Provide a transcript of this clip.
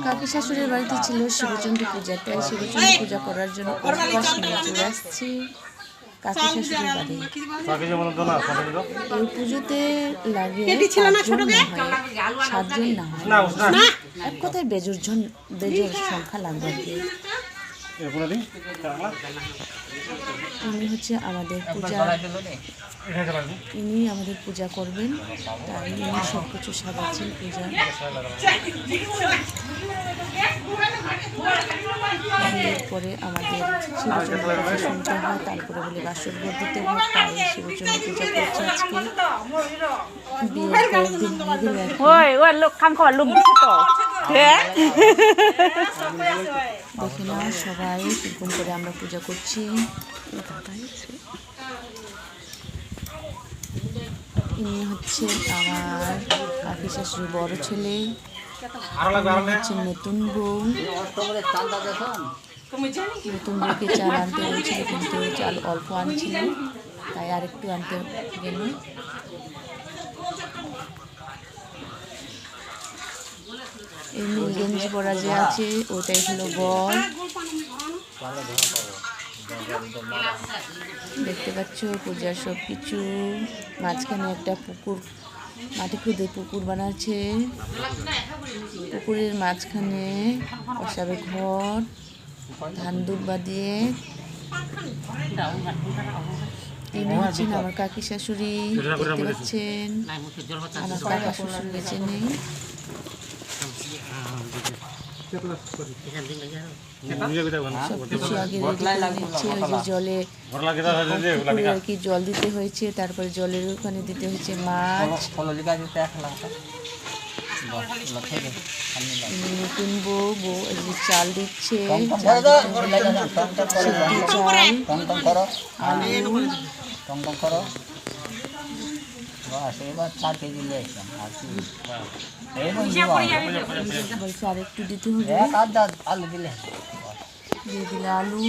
কাকি শাশুড়ির বাড়িতে ছিল শিবচণ্ডী পূজা, তাই শিবচণ্ডী পূজা করার জন্য উপবাস নিয়ে চলে আসছি কাকি শাশুড়ির বাড়ি। এই পুজোতে লাগে 7 জন না হয়, এক কথায় বেজোর সংখ্যা লাগবে আর কি। হচ্ছে আমাদের পূজা, ইনি আমাদের পূজা করবেন, তাই ইনি সব কিছু সাজাচ্ছেন পূজা। এরপরে আমাদের শিবচণ্ডী পূজা শুনতে হয়, তারপরে বলে বাসর ঘর দিতে হয়, তাই শিবচণ্ডী পূজা করছে আজকে। বিয়ের কয়েকদিন হয়ে গেলে দেখে না সবাই কিরকম করে আমরা পূজা করছি। ইনি হচ্ছে আমার কাকি শাশুড়ির বড় ছেলে, হচ্ছে নতুন বউ। নতুন বউকে চাল আনতে বলছিল, কিন্তু চাল অল্প আনছিল, তাই আরেকটু আনতে গেল। এই নীল গেঞ্জি পরা যে আছে ওটাই হলো বর। দেখতে পাচ্ছ পূজার সব কিছু। মাঝখানে একটা পুকুর, মাটি খুদে পুকুর বানাচ্ছে। পুকুরের মাঝখানে বসাবে ঘর, ধান দুব্বা দিয়ে। ইনি হচ্ছেন আমার কাকি শাশুড়ি, দেখতে পাচ্ছেন। আমার কাকা শ্বশুর বেঁচে নেই। সবকিছু আগে রেডি করে নিচ্ছে। ওই যে জলে আর কি জল দিতে হয়েছে, তারপরে জলের ওখানে দিতে হয়েছে মাছ। নতুন বউ এই যে চাল দিচ্ছে, চাল আলু। বলছে আর একটু দিতে হবে, দিয়ে দিলে আলু।